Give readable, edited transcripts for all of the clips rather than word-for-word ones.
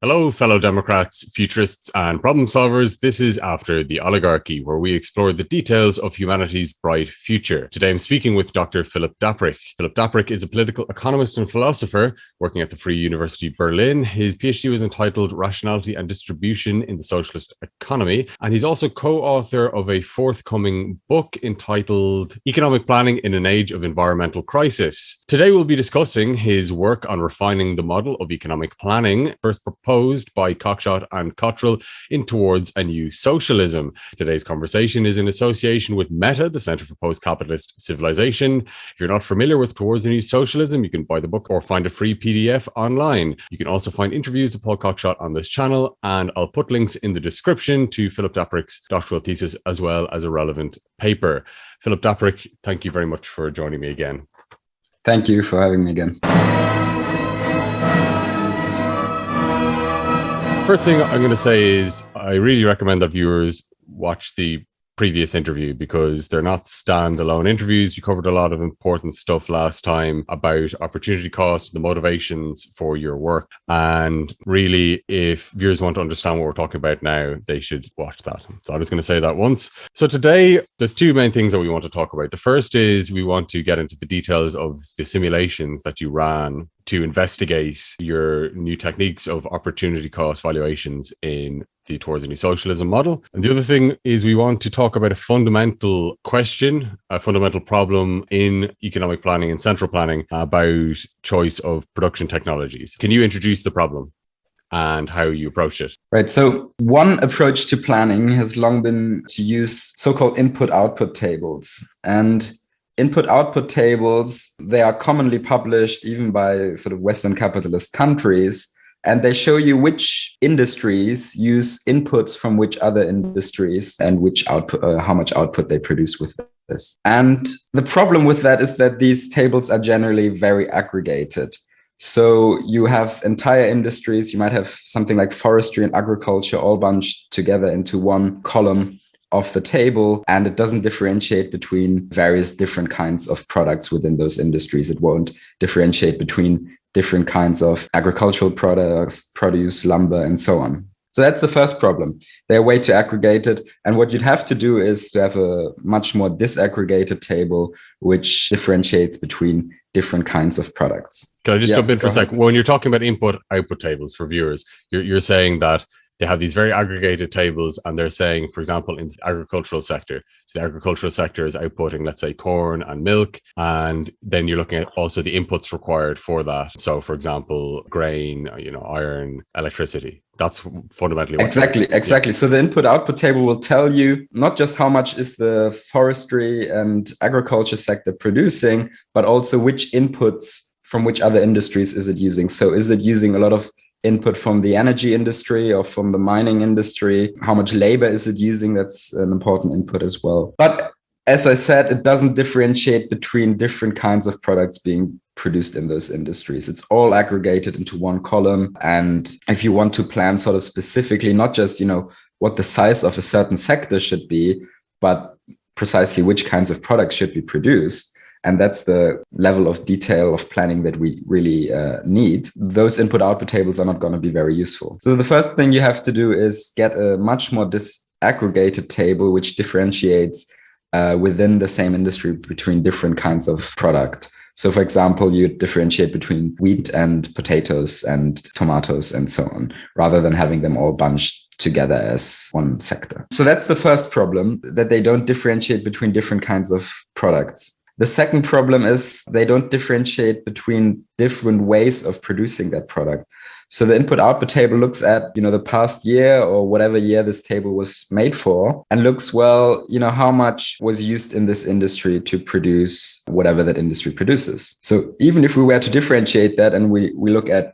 Hello, fellow Democrats, futurists, and problem solvers. This is After the Oligarchy, where we explore the details of humanity's bright future. Today I'm speaking with Dr. Philipp Dapprich. Philipp Dapprich is a political economist and philosopher working at the Free University Berlin. His PhD was entitled Rationality and Distribution in the Socialist Economy, and he's also co-author of a forthcoming book entitled Economic Planning in an Age of Environmental Crisis. Today we'll be discussing his work on refining the model of economic planning, first proposed by Cockshott and Cottrell in Towards a New Socialism. Today's conversation is in association with Meta, the Center for Post-Capitalist Civilization. If you're not familiar with Towards a New Socialism, you can buy the book or find a free PDF online. You can also find interviews of Paul Cockshott on this channel, and I'll put links in the description to Philipp Dapprich's doctoral thesis as well as a relevant paper. Philipp Dapprich, thank you very much for joining me again. Thank you for having me again. First thing I'm going to say is I really recommend that viewers watch the previous interview because they're not standalone interviews. We covered a lot of important stuff last time about opportunity costs, the motivations for your work. And really, if viewers want to understand what we're talking about now, they should watch that. So I'm just going to say that once. So today, there's two main things that we want to talk about. The first is we want to get into the details of the simulations that you ran to investigate your new techniques of opportunity cost valuations in the Towards a New Socialism model. And the other thing is we want to talk about a fundamental question, a fundamental problem in economic planning and central planning about choice of production technologies. Can you introduce the problem and how you approach it? Right. So one approach to planning has long been to use so-called input-output tables. And input-output tables, they are commonly published even by sort of Western capitalist countries. And they show you which industries use inputs from which other industries and which output, how much output they produce with this. And the problem with that is that these tables are generally very aggregated. So you have entire industries, you might have something like forestry and agriculture all bunched together into one column of the table, and it doesn't differentiate between various different kinds of products within those industries. It won't differentiate between different kinds of agricultural products, produce, lumber, and so on. So that's the first problem. They're way too aggregated. And what you'd have to do is to have a much more disaggregated table, which differentiates between different kinds of products. Can I just jump in for a sec? When you're talking about input-output tables for viewers, you're saying that they have these very aggregated tables, and they're saying, for example, in the agricultural sector, so the agricultural sector is outputting, let's say, corn and milk, and then you're looking at also the inputs required for that. So, for example, grain, iron, electricity. That's fundamentally what Exactly. Yeah. So the input-output table will tell you not just how much is the forestry and agriculture sector producing, but also which inputs from which other industries is it using. So is it using a lot of input from the energy industry or from the mining industry? How much labor is it using? That's an important input as well. But as I said, it doesn't differentiate between different kinds of products being produced in those industries. It's all aggregated into one column. And if you want to plan sort of specifically, not just, what the size of a certain sector should be, but precisely which kinds of products should be produced, and that's the level of detail of planning that we really need, those input-output tables are not going to be very useful. So the first thing you have to do is get a much more disaggregated table, which differentiates within the same industry between different kinds of product. So, for example, you differentiate between wheat and potatoes and tomatoes and so on, rather than having them all bunched together as one sector. So that's the first problem, that they don't differentiate between different kinds of products. The second problem is they don't differentiate between different ways of producing that product. So the input-output table looks at, the past year or whatever year this table was made for, and looks, how much was used in this industry to produce whatever that industry produces. So even if we were to differentiate that and we look at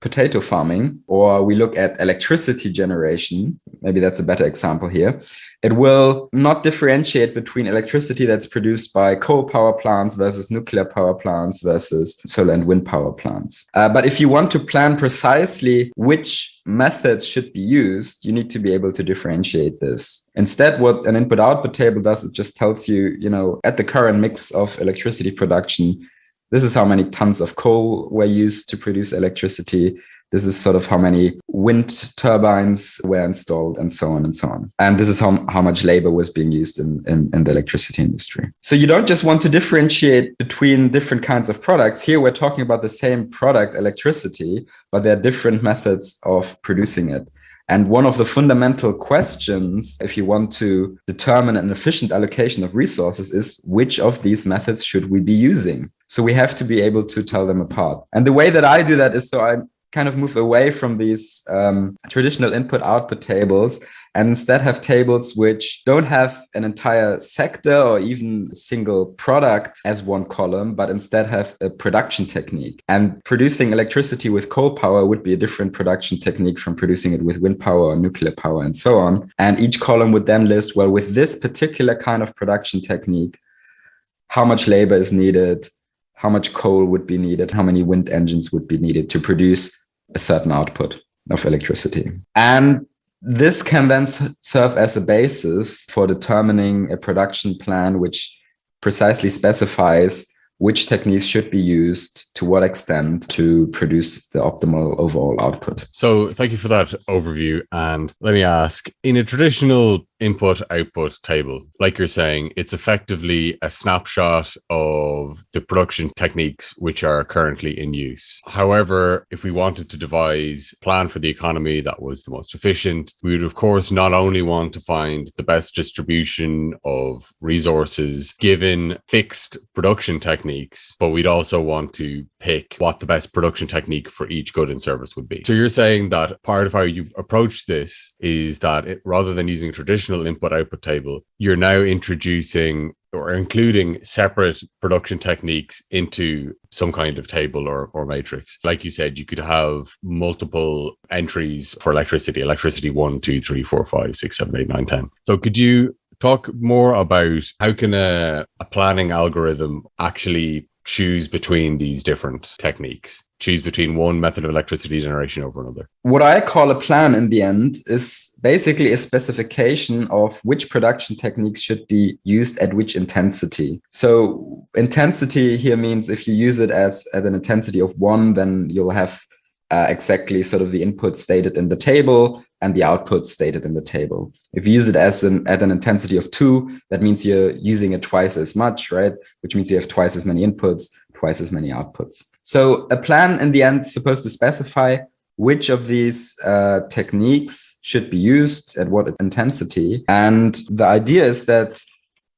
potato farming, or we look at electricity generation, maybe that's a better example here, it will not differentiate between electricity that's produced by coal power plants versus nuclear power plants versus solar and wind power plants. But if you want to plan precisely which methods should be used, you need to be able to differentiate this. Instead, what an input-output table does, it just tells you, at the current mix of electricity production, this is how many tons of coal were used to produce electricity. This is sort of how many wind turbines were installed and so on and so on. And this is how much labor was being used in the electricity industry. So you don't just want to differentiate between different kinds of products. Here we're talking about the same product, electricity, but there are different methods of producing it. And one of the fundamental questions, if you want to determine an efficient allocation of resources, is which of these methods should we be using? So we have to be able to tell them apart. And the way that I do that is so I kind of move away from these traditional input-output tables and instead have tables which don't have an entire sector or even a single product as one column, but instead have a production technique. And producing electricity with coal power would be a different production technique from producing it with wind power or nuclear power and so on. And each column would then list, well, with this particular kind of production technique, how much labor is needed, how much coal would be needed, how many wind engines would be needed to produce a certain output of electricity. And this can then serve as a basis for determining a production plan which precisely specifies which techniques should be used, to what extent, to produce the optimal overall output. So thank you for that overview. And let me ask, in a traditional input-output table, like you're saying, it's effectively a snapshot of the production techniques which are currently in use. However, if we wanted to devise a plan for the economy that was the most efficient, we would, of course, not only want to find the best distribution of resources given fixed production techniques, but we'd also want to pick what the best production technique for each good and service would be. So you're saying that part of how you approach this is that rather than using a traditional input-output table, you're now introducing or including separate production techniques into some kind of table or matrix. Like you said, you could have multiple entries for electricity 1, 2, 3, 4, 5, 6, 7, 8, 9, 10. So could you talk more about how can a planning algorithm actually choose between these different techniques, choose between one method of electricity generation over another? What I call a plan in the end is basically a specification of which production techniques should be used at which intensity. So intensity here means if you use it at an intensity of 1, then you'll have exactly sort of the input stated in the table and the output stated in the table. If you use it at an intensity of 2, that means you're using it twice as much, right? Which means you have twice as many inputs, twice as many outputs. So a plan in the end is supposed to specify which of these techniques should be used at what intensity. And the idea is that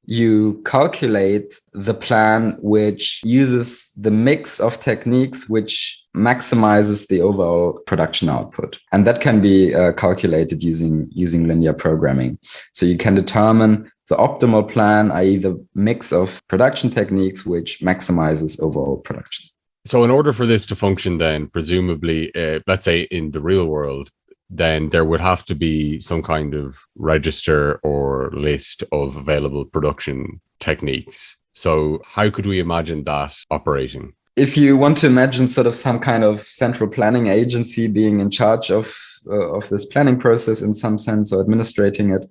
you calculate the plan which uses the mix of techniques which maximizes the overall production output. And that can be calculated using linear programming. So you can determine the optimal plan, i.e. the mix of production techniques which maximizes overall production. So in order for this to function then, presumably, let's say in the real world, then there would have to be some kind of register or list of available production techniques. So how could we imagine that operating? If you want to imagine sort of some kind of central planning agency being in charge of this planning process in some sense, or administrating it,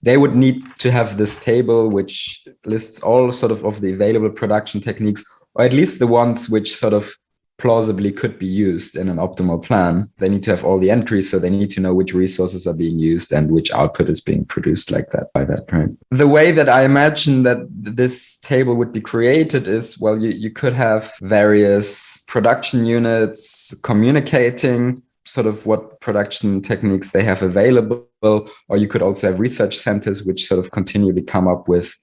they would need to have this table which lists all sort of the available production techniques, or at least the ones which sort of plausibly could be used in an optimal plan. They need to have all the entries, so they need to know which resources are being used and which output is being produced like that by that, right? The way that I imagine that this table would be created is, well, you could have various production units communicating sort of what production techniques they have available, or you could also have research centers which sort of continually come up with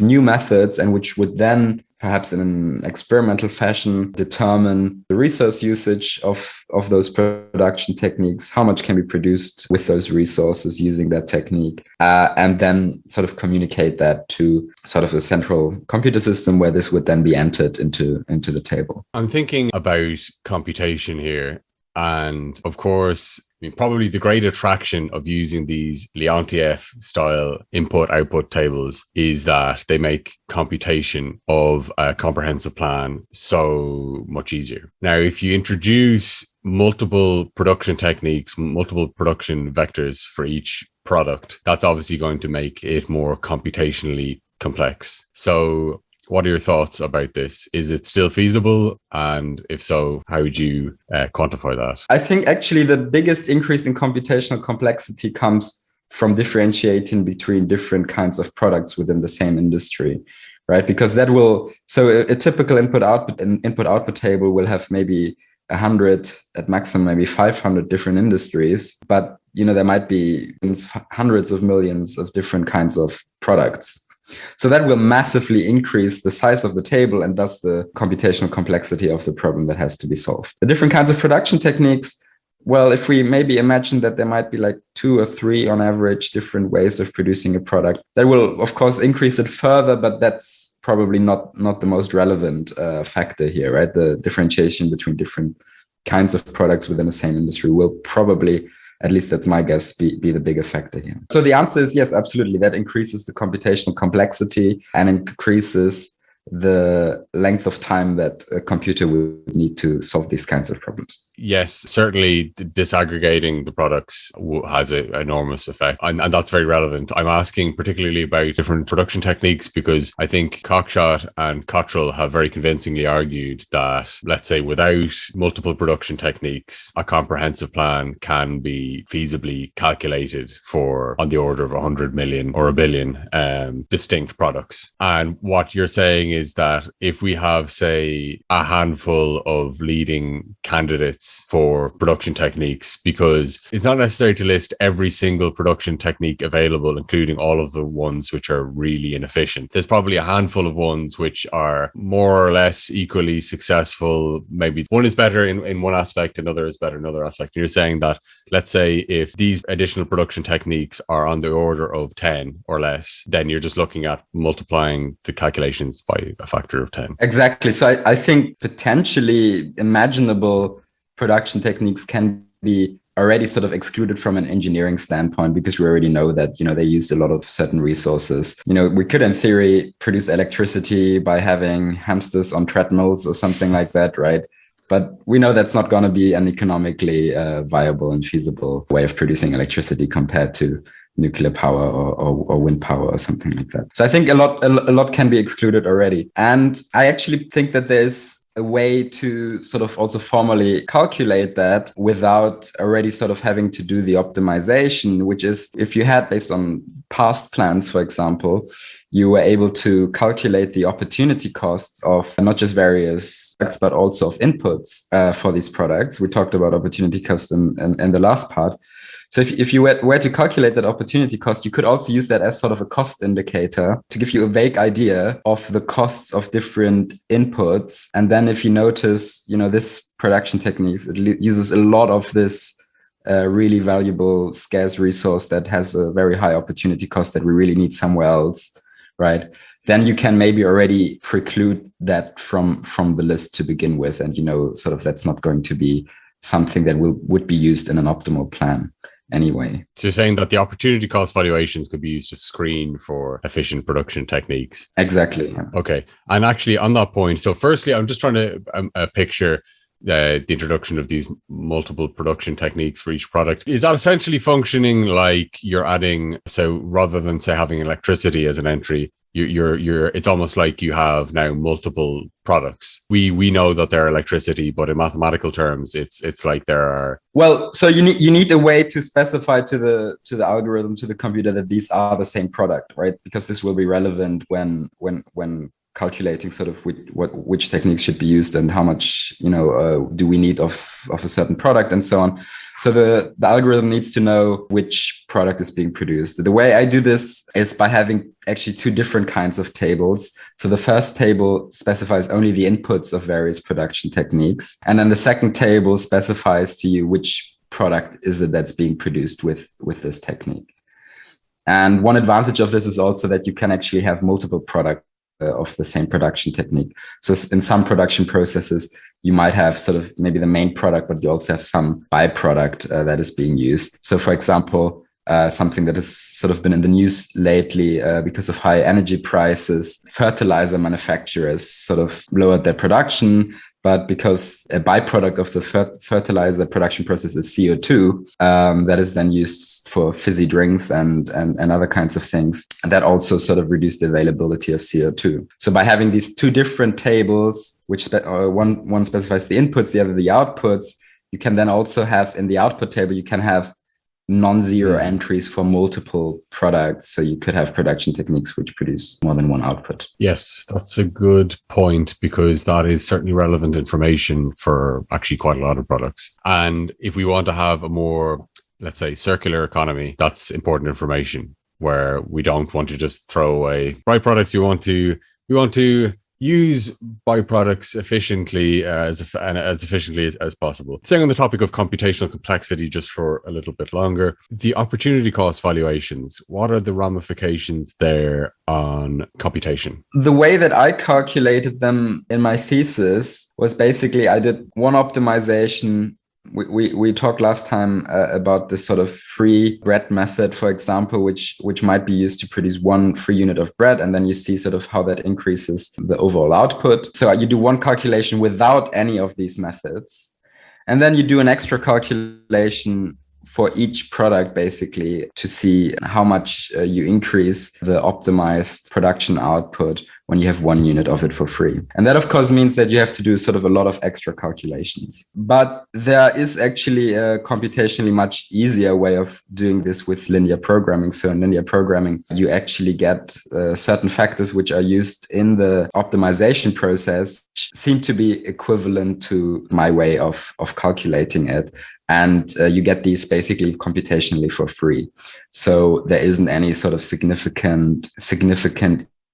new methods and which would then perhaps in an experimental fashion determine the resource usage of those production techniques, how much can be produced with those resources using that technique, and then sort of communicate that to sort of a central computer system where this would then be entered into the table. I'm thinking about computation here. And of course, probably the great attraction of using these Leontief style input-output tables is that they make computation of a comprehensive plan so much easier. Now, if you introduce multiple production techniques, multiple production vectors for each product, that's obviously going to make it more computationally complex. So What are your thoughts about this? Is it still feasible? And if so, how would you quantify that? I think actually the biggest increase in computational complexity comes from differentiating between different kinds of products within the same industry, right? Because that will, so a typical input-output table will have maybe 100, at maximum maybe 500 different industries, but there might be hundreds of millions of different kinds of products. So that will massively increase the size of the table and thus the computational complexity of the problem that has to be solved. The different kinds of production techniques, well, if we maybe imagine that there might be like 2 or 3 on average different ways of producing a product, that will of course increase it further, but that's probably not the most relevant factor here, right? The differentiation between different kinds of products within the same industry will probably, at least that's my guess, be the bigger factor here. So the answer is yes, absolutely. That increases the computational complexity and increases the length of time that a computer would need to solve these kinds of problems. Yes, certainly disaggregating the products has an enormous effect. And that's very relevant. I'm asking particularly about different production techniques because I think Cockshott and Cottrell have very convincingly argued that, let's say, without multiple production techniques, a comprehensive plan can be feasibly calculated for on the order of 100 million or a billion distinct products. And what you're saying is that if we have, say, a handful of leading candidates for production techniques, because it's not necessary to list every single production technique available, including all of the ones which are really inefficient. There's probably a handful of ones which are more or less equally successful. Maybe one is better in one aspect, another is better in another aspect. You're saying that, let's say, if these additional production techniques are on the order of 10 or less, then you're just looking at multiplying the calculations by a factor of 10. Exactly. So I think potentially imaginable production techniques can be already sort of excluded from an engineering standpoint because we already know that, they use a lot of certain resources. We could in theory produce electricity by having hamsters on treadmills or something like that, right? But we know that's not going to be an economically viable and feasible way of producing electricity compared to nuclear power or wind power or something like that. So I think a lot can be excluded already. And I actually think that there's a way to sort of also formally calculate that without already sort of having to do the optimization, which is if you had, based on past plans, for example, you were able to calculate the opportunity costs of not just various products, but also of inputs for these products. We talked about opportunity costs in the last part. So if you were to calculate that opportunity cost, you could also use that as sort of a cost indicator to give you a vague idea of the costs of different inputs. And then if you notice, this production techniques, it uses a lot of this really valuable, scarce resource that has a very high opportunity cost that we really need somewhere else, right? Then you can maybe already preclude that from the list to begin with. And, sort of that's not going to be something that would be used in an optimal plan anyway. So you're saying that the opportunity cost valuations could be used to screen for efficient production techniques. Exactly. Yeah. Okay. And actually on that point, so firstly, I'm just trying to picture the introduction of these multiple production techniques for each product. Is that essentially functioning like you're adding, so rather than say having electricity as an entry, it's almost like you have now multiple products. We know that they're electricity, but in mathematical terms, it's like there are. Well, so you need a way to specify to the algorithm, to the computer, that these are the same product, right? Because this will be relevant when calculating sort of which techniques should be used and how much do we need of a certain product and so on. So the algorithm needs to know which product is being produced. The way I do this is by having actually 2 different kinds of tables. So the first table specifies only the inputs of various production techniques. And then the second table specifies to you which product is it that's being produced with this technique. And one advantage of this is also that you can actually have multiple products of the same production technique. So in some production processes, you might have sort of maybe the main product, but you also have some byproduct that is being used. So for example, something that has sort of been in the news lately because of high energy prices, fertilizer manufacturers sort of lowered their production but because a byproduct of the fertilizer production process is CO2, that is then used for fizzy drinks and other kinds of things. And that also sort of reduced the availability of CO2. So by having these two different tables, which one specifies the inputs, the other the outputs, you can then also have in the output table, you can have non-zero entries for multiple products. So you could have production techniques which produce more than one output. Yes, that's a good point, because that is certainly relevant information for actually quite a lot of products. And if we want to have a more, let's say, circular economy, that's important information, where we don't want to just throw away byproducts. We want to use byproducts efficiently, as efficiently as possible. Staying on the topic of computational complexity just for a little bit longer, the opportunity cost valuations, what are the ramifications there on computation? The way that I calculated them in my thesis was basically I did one optimization. We talked last time about this sort of free bread method, for example, which might be used to produce one free unit of bread. And then you see sort of how that increases the overall output. So you do one calculation without any of these methods. And then you do an extra calculation for each product, basically, to see how much you increase the optimized production output when you have one unit of it for free. And that, of course, means that you have to do sort of a lot of extra calculations. But there is actually a computationally much easier way of doing this with linear programming. So in linear programming, you actually get certain factors which are used in the optimization process, which seem to be equivalent to my way of calculating it. And you get these basically computationally for free. So there isn't any sort of significant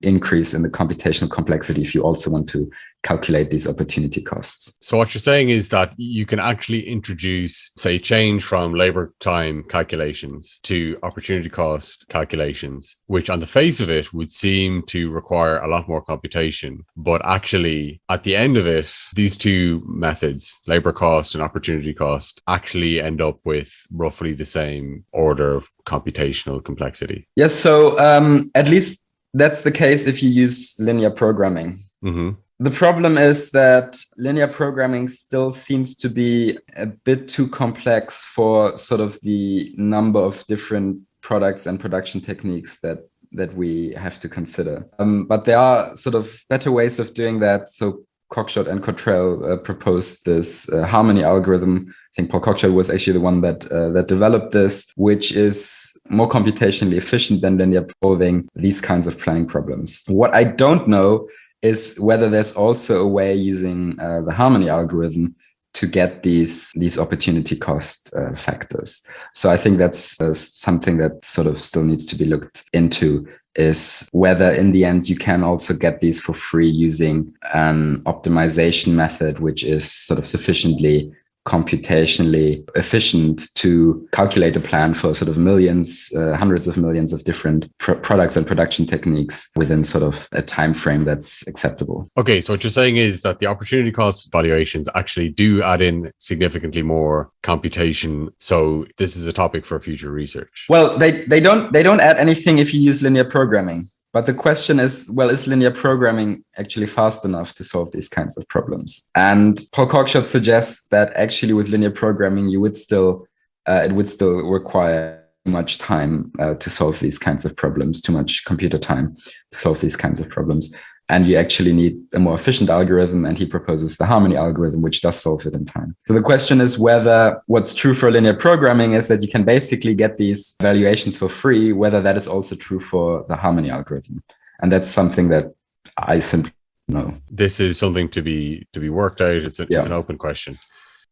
increase in the computational complexity if you also want to calculate these opportunity costs. So what you're saying is that you can actually introduce, say, change from labor time calculations to opportunity cost calculations, which on the face of it would seem to require a lot more computation. But actually, at the end of it, these two methods, labor cost and opportunity cost, actually end up with roughly the same order of computational complexity. Yes. So at least that's the case if you use linear programming. Mm-hmm. The problem is that linear programming still seems to be a bit too complex for sort of the number of different products and production techniques that we have to consider. But there are sort of better ways of doing that. So Cockshott and Cottrell proposed this harmony algorithm. I think Paul Cockshott was actually the one that developed this, which is more computationally efficient than linear solving these kinds of planning problems. What I don't know is whether there's also a way using the harmony algorithm to get these opportunity cost factors. So I think that's something that sort of still needs to be looked into, is whether in the end you can also get these for free using an optimization method, which is sort of sufficiently computationally efficient to calculate a plan for sort of millions, hundreds of millions of different products and production techniques within sort of a time frame that's acceptable. Okay, so what you're saying is that the opportunity cost valuations actually do add in significantly more computation. So this is a topic for future research. Well, they don't add anything if you use linear programming. But the question is, well, is linear programming actually fast enough to solve these kinds of problems? And Paul Cockshott suggests that actually with linear programming, it would still require too much time to solve these kinds of problems, too much computer time to solve these kinds of problems. And you actually need a more efficient algorithm. And he proposes the harmony algorithm, which does solve it in time. So the question is whether what's true for linear programming is that you can basically get these valuations for free, whether that is also true for the harmony algorithm. And that's something that I simply don't know. This is something to be worked out. It's an open question.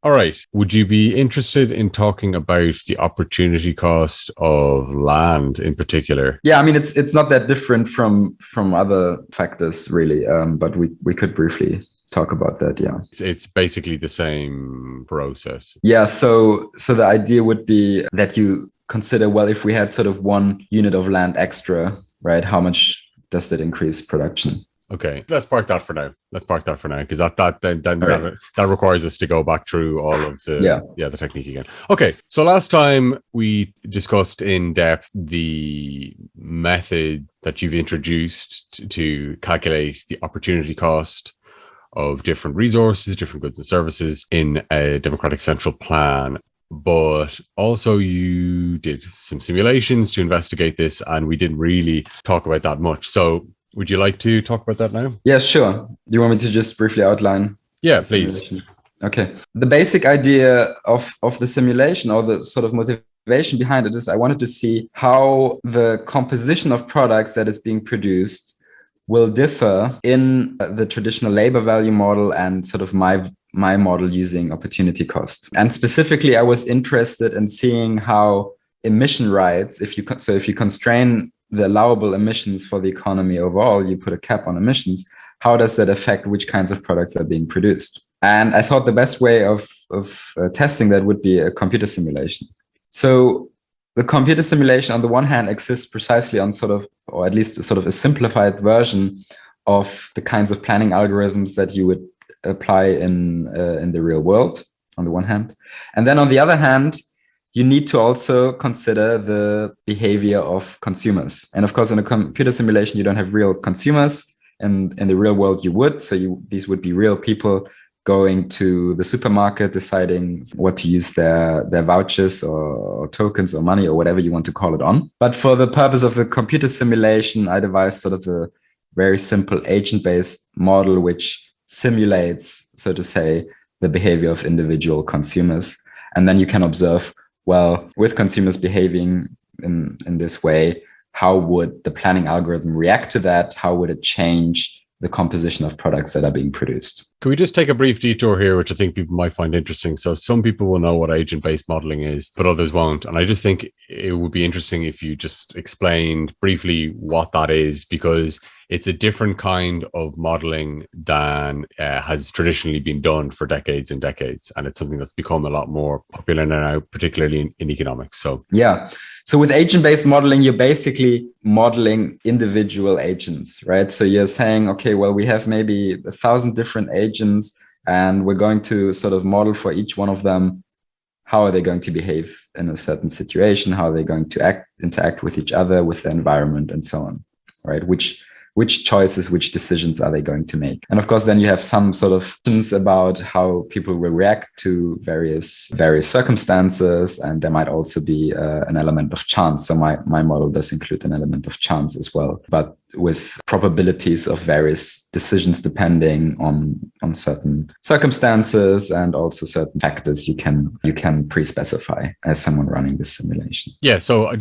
All right. Would you be interested in talking about the opportunity cost of land in particular? Yeah, I mean, it's not that different from other factors, really. But we could briefly talk about that. Yeah, it's basically the same process. Yeah. So the idea would be that you consider, well, if we had sort of 1 unit of land extra, right? How much does that increase production? Okay, let's park that for now. Because that requires us to go back through all of the technique again. Okay, so last time we discussed in depth the method that you've introduced to calculate the opportunity cost of different resources, different goods and services in a democratic central plan. But also you did some simulations to investigate this, and we didn't really talk about that much. So would you like to talk about that now? Yeah, sure. Do you want me to just briefly outline? Yeah, please. Okay. The basic idea of the simulation, or the sort of motivation behind it, is I wanted to see how the composition of products that is being produced will differ in the traditional labor value model and sort of my model using opportunity cost. And specifically, I was interested in seeing how emission rights, if you constrain the allowable emissions for the economy overall, you put a cap on emissions, how does that affect which kinds of products are being produced? And I thought the best way of testing that would be a computer simulation. So the computer simulation, on the one hand, exists precisely on sort of, or at least sort of a simplified version of the kinds of planning algorithms that you would apply in the real world, on the one hand. And then on the other hand, you need to also consider the behavior of consumers. And of course, in a computer simulation, you don't have real consumers. And in the real world, you would. So these would be real people going to the supermarket, deciding what to use their vouchers or tokens or money or whatever you want to call it on. But for the purpose of the computer simulation, I devised sort of a very simple agent-based model which simulates, so to say, the behavior of individual consumers. And then you can observe, well, with consumers behaving in this way, how would the planning algorithm react to that? How would it change the composition of products that are being produced? Can we just take a brief detour here, which I think people might find interesting? So some people will know what agent-based modeling is, but others won't. And I just think it would be interesting if you just explained briefly what that is, because it's a different kind of modeling than has traditionally been done for decades and decades. And it's something that's become a lot more popular now, particularly in economics. So yeah. So with agent-based modeling, you're basically modeling individual agents, right? So you're saying, okay, well, we have maybe 1,000 different agents, and we're going to sort of model for each one of them, how are they going to behave in a certain situation? How are they going to interact with each other, with the environment, and so on, right? Which choices, which decisions are they going to make? And of course, then you have some sort of things about how people will react to various circumstances. And there might also be an element of chance. So my model does include an element of chance as well, but with probabilities of various decisions depending on certain circumstances and also certain factors you can pre-specify as someone running this simulation. Yeah, so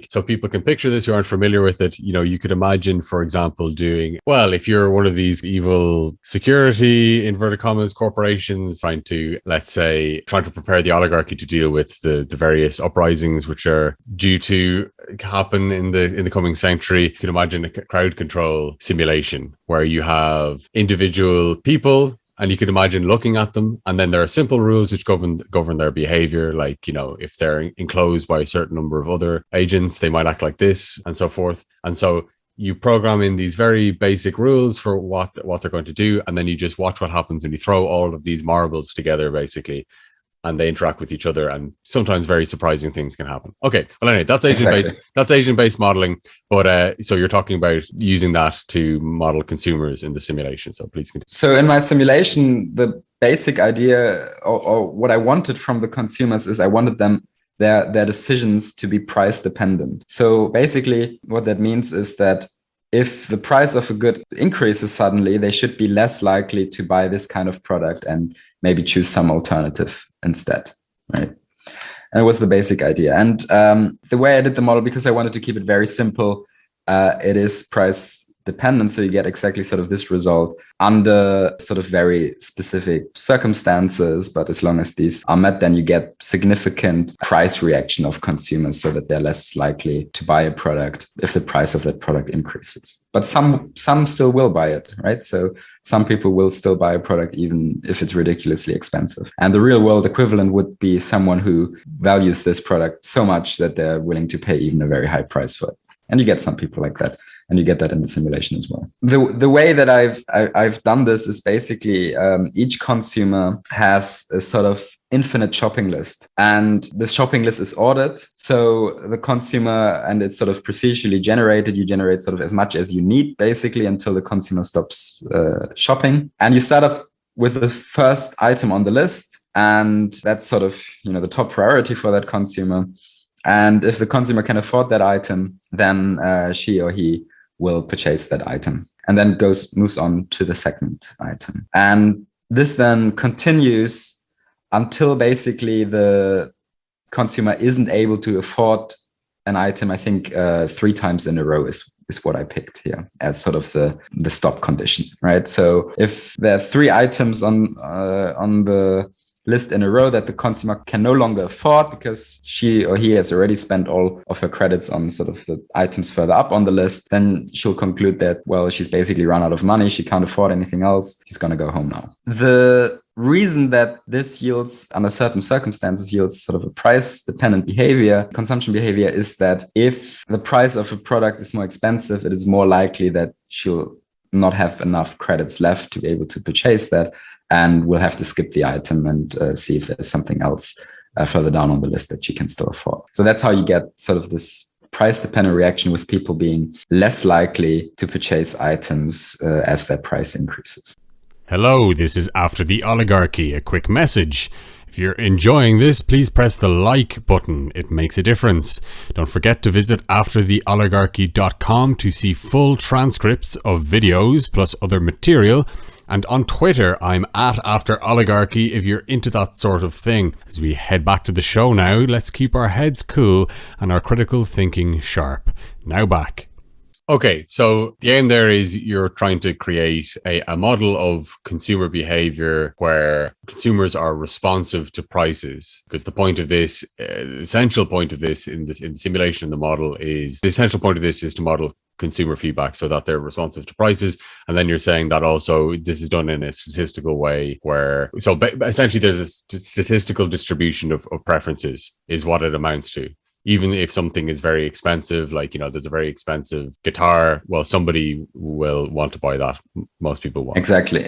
so people can picture this who aren't familiar with it. You could imagine, for example, doing, well, if you're one of these evil security, inverted commas, corporations trying to prepare the oligarchy to deal with the various uprisings which are due to happen in the coming century. You can imagine a crowd control simulation where you have individual people, and you can imagine looking at them, and then there are simple rules which govern their behavior. Like, if they're enclosed by a certain number of other agents, they might act like this, and so forth. And so you program in these very basic rules for what they're going to do, and then you just watch what happens when you throw all of these marbles together, basically, and they interact with each other, and sometimes very surprising things can happen. Okay, well, anyway, that's agent-based. Exactly. That's agent-based modeling. But so you're talking about using that to model consumers in the simulation. So please continue. So in my simulation, the basic idea, or what I wanted from the consumers, is I wanted their decisions to be price dependent. So basically, what that means is that if the price of a good increases suddenly, they should be less likely to buy this kind of product and maybe choose some alternative instead, right? And it was the basic idea. And the way I did the model, because I wanted to keep it very simple, it is price dependent. So you get exactly sort of this result under sort of very specific circumstances. But as long as these are met, then you get significant price reaction of consumers so that they're less likely to buy a product if the price of that product increases. But some still will buy it, right? So some people will still buy a product even if it's ridiculously expensive. And the real world equivalent would be someone who values this product so much that they're willing to pay even a very high price for it. And you get some people like that. And you get that in the simulation as well. The way that I've done this is basically each consumer has a sort of infinite shopping list, and this shopping list is ordered. So the consumer, and it's sort of procedurally generated, you generate sort of as much as you need basically until the consumer stops shopping. And you start off with the first item on the list, and that's sort of, the top priority for that consumer. And if the consumer can afford that item, then she or he will purchase that item, and then moves on to the second item. And this then continues until basically the consumer isn't able to afford an item. I think 3 times in a row is what I picked here as sort of the stop condition, right? So if there are 3 items on the list in a row that the consumer can no longer afford because she or he has already spent all of her credits on sort of the items further up on the list, then she'll conclude that, well, she's basically run out of money. She can't afford anything else. She's going to go home now. The reason that this yields, under certain circumstances, yields sort of a price-dependent behavior, consumption behavior, is that if the price of a product is more expensive, it is more likely that she'll not have enough credits left to be able to purchase that, and we'll have to skip the item and see if there's something else further down on the list that she can still afford. So that's how you get sort of this price-dependent reaction, with people being less likely to purchase items as their price increases. Hello, this is After the Oligarchy. A quick message. If you're enjoying this, please press the like button. It makes a difference. Don't forget to visit aftertheoligarchy.com to see full transcripts of videos plus other material. And on Twitter, I'm at After Oligarchy if you're into that sort of thing. As we head back to the show now, let's keep our heads cool and our critical thinking sharp. Now back. Okay, so the aim there is you're trying to create a model of consumer behavior where consumers are responsive to prices. Because the point of this, the essential point of this in the simulation, the model is, the essential point of this is to model consumer feedback so that they're responsive to prices. And then you're saying that also this is done in a statistical way where, so essentially there's a statistical distribution of preferences is what it amounts to. Even if something is very expensive, like, there's a very expensive guitar, well, somebody will want to buy that. Most people won't. Exactly.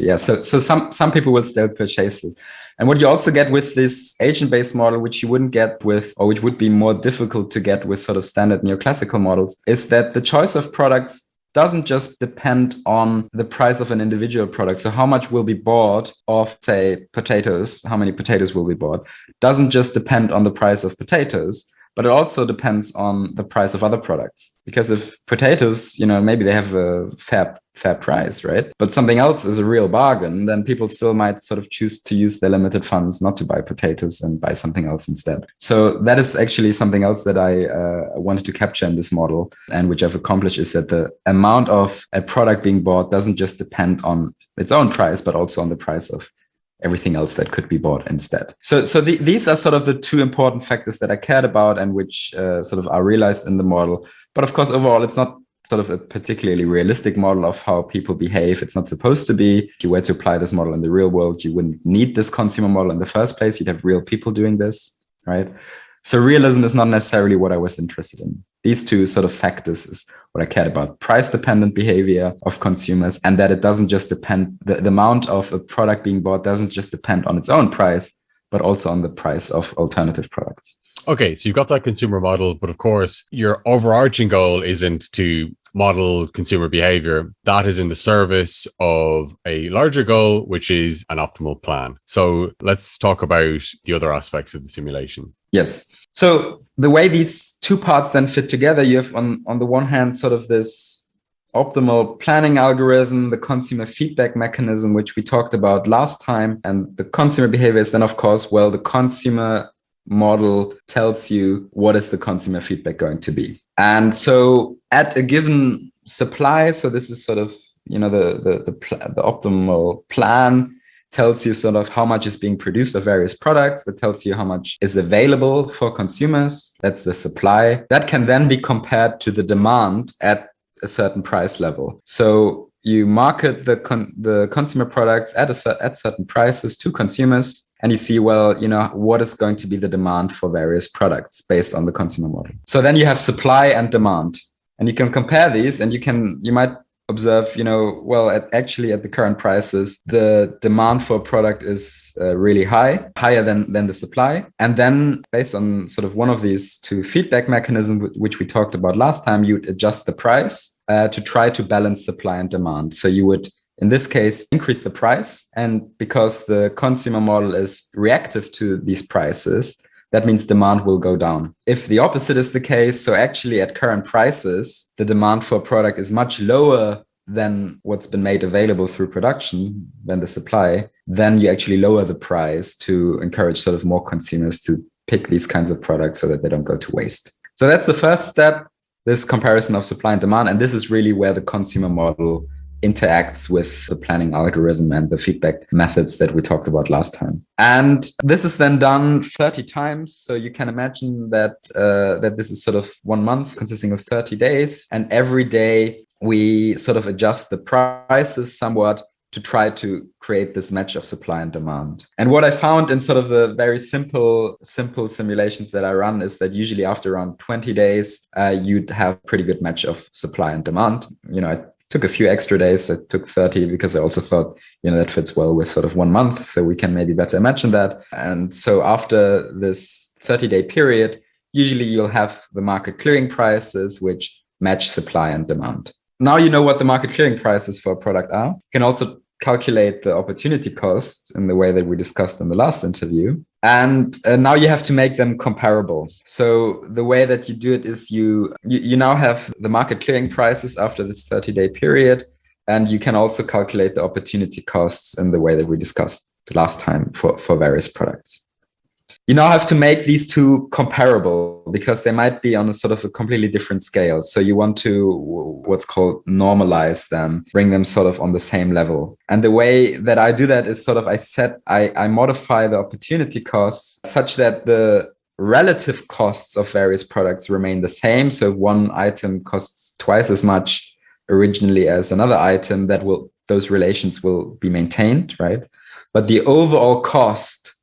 Yeah. So some people will still purchase it. And what you also get with this agent-based model, which you wouldn't get with, or which would be more difficult to get with sort of standard neoclassical models, is that the choice of products doesn't just depend on the price of an individual product. So how much will be bought of, say, potatoes, how many potatoes will be bought, doesn't just depend on the price of potatoes, but it also depends on the price of other products. Because if potatoes, maybe they have a fair price, right? But something else is a real bargain, then people still might sort of choose to use their limited funds not to buy potatoes and buy something else instead. So that is actually something else that I wanted to capture in this model, and which I've accomplished, is that the amount of a product being bought doesn't just depend on its own price, but also on the price of everything else that could be bought instead. So these are sort of the 2 important factors that I cared about and which sort of are realized in the model. But of course, overall, it's not sort of a particularly realistic model of how people behave. It's not supposed to be. If you were to apply this model in the real world, you wouldn't need this consumer model in the first place. You'd have real people doing this, right? So realism is not necessarily what I was interested in. These 2 sort of factors is what I cared about: price-dependent behavior of consumers, and that it doesn't just depend, the amount of a product being bought doesn't just depend on its own price, but also on the price of alternative products. Okay, so you've got that consumer model, but of course, your overarching goal isn't to model consumer behavior. That is in the service of a larger goal, which is an optimal plan. So let's talk about the other aspects of the simulation. Yes. So the way these 2 parts then fit together, you have on the one hand sort of this optimal planning algorithm, the consumer feedback mechanism, which we talked about last time. And the consumer behavior is then, of course, well, the consumer model tells you what is the consumer feedback going to be. And so at a given supply, so this is sort of, the optimal plan tells you sort of how much is being produced of various products. That tells you how much is available for consumers. That's the supply. That can then be compared to the demand at a certain price level. So you market the consumer products at certain prices to consumers, and you see, well, what is going to be the demand for various products based on the consumer model. So then you have supply and demand. And you can compare these, and you might observe, well, actually at the current prices, the demand for a product is really higher than the supply. And then based on sort of one of these two feedback mechanisms, which we talked about last time, you'd adjust the price to try to balance supply and demand. So you would, in this case, increase the price. And because the consumer model is reactive to these prices, that means demand will go down. If the opposite is the case, so actually at current prices, the demand for a product is much lower than what's been made available through production, than the supply, then you actually lower the price to encourage sort of more consumers to pick these kinds of products so that they don't go to waste. So that's the first step, this comparison of supply and demand. And this is really where the consumer model interacts with the planning algorithm and the feedback methods that we talked about last time. And this is then done 30 times. So you can imagine that this is sort of 1 month consisting of 30 days. And every day we sort of adjust the prices somewhat to try to create this match of supply and demand. And what I found in sort of the very simple simulations that I run is that usually after around 20 days, you'd have pretty good match of supply and demand. I took a few extra days. I took 30 because I also thought, that fits well with sort of 1 month. So we can maybe better imagine that. And so after this 30-day period, usually you'll have the market clearing prices, which match supply and demand. Now you know what the market clearing prices for a product are. You can also calculate the opportunity cost in the way that we discussed in the last interview. And now you have to make them comparable. So the way that you do it is you now have the market clearing prices after this 30-day period. And you can also calculate the opportunity costs in the way that we discussed last time for various products. You now have to make these two comparable because they might be on a sort of a completely different scale. So you want to what's called normalize them, bring them sort of on the same level. And the way that I do that is sort of I modify the opportunity costs such that the relative costs of various products remain the same. So if one item costs twice as much originally as another item, those relations will be maintained, right? But the overall cost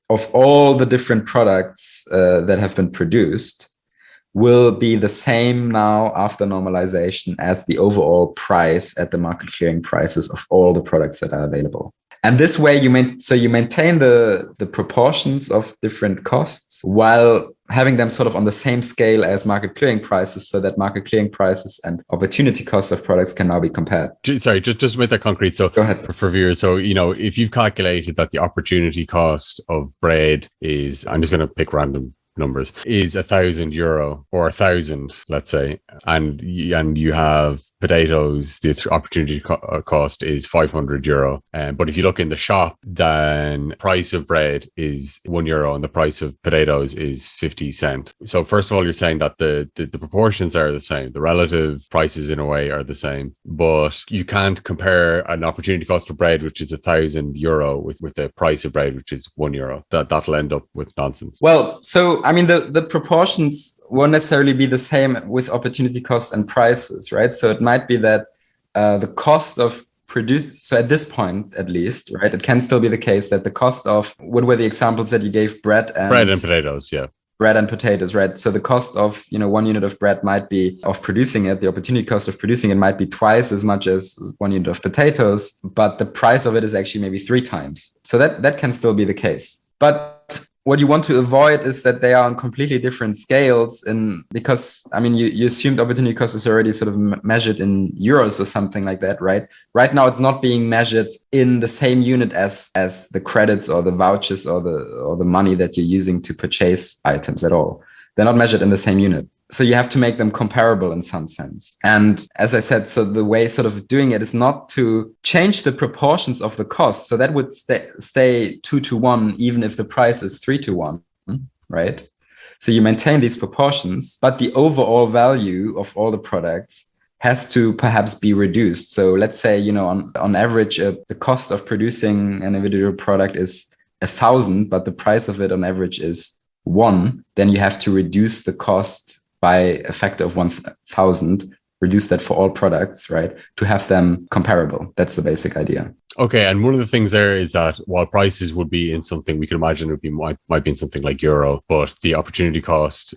of all the different products that have been produced will be the same now after normalization as the overall price at the market clearing prices of all the products that are available. And this way you maintain the proportions of different costs while having them sort of on the same scale as market clearing prices, so that market clearing prices and opportunity costs of products can now be compared. Sorry, just to make that concrete. So go ahead. For viewers, so, if you've calculated that the opportunity cost of bread is, I'm just going to pick random numbers, is €1,000 or 1,000, let's say, and you have potatoes, the opportunity cost is €500. But if you look in the shop, then price of bread is €1 and the price of potatoes is 50 cents. So first of all, you're saying that the proportions are the same. The relative prices in a way are the same, but you can't compare an opportunity cost of bread, which is €1,000 with the price of bread, which is €1. That'll end up with nonsense. Well, so I mean, the proportions won't necessarily be the same with opportunity costs and prices, right? So it might be that the cost of produce. So at this point, at least, right, it can still be the case that the cost of, what were the examples that you gave? Bread and potatoes, yeah. Bread and potatoes, right? So the cost of 1 unit of bread might be of producing it. The opportunity cost of producing it might be twice as much as 1 unit of potatoes, but the price of it is actually maybe 3 times. So that can still be the case. But what you want to avoid is that they are on completely different scales, because I mean you assumed opportunity cost is already sort of measured in euros or something like that, right? Right now it's not being measured in the same unit as the credits or the vouchers or the money that you're using to purchase items at all. They're not measured in the same unit. So you have to make them comparable in some sense. And as I said, so the way sort of doing it is not to change the proportions of the cost. So that would stay 2-to-1, even if the price is 3-to-1, right? So you maintain these proportions, but the overall value of all the products has to perhaps be reduced. So let's say, on average, the cost of producing an individual product is 1,000, but the price of it on average is 1, then you have to reduce the cost by a factor of 1,000 reduce that for all products, right? To have them comparable. That's the basic idea. Okay, and one of the things there is that while prices would be in something we could imagine would be might be in something like euro, but the opportunity cost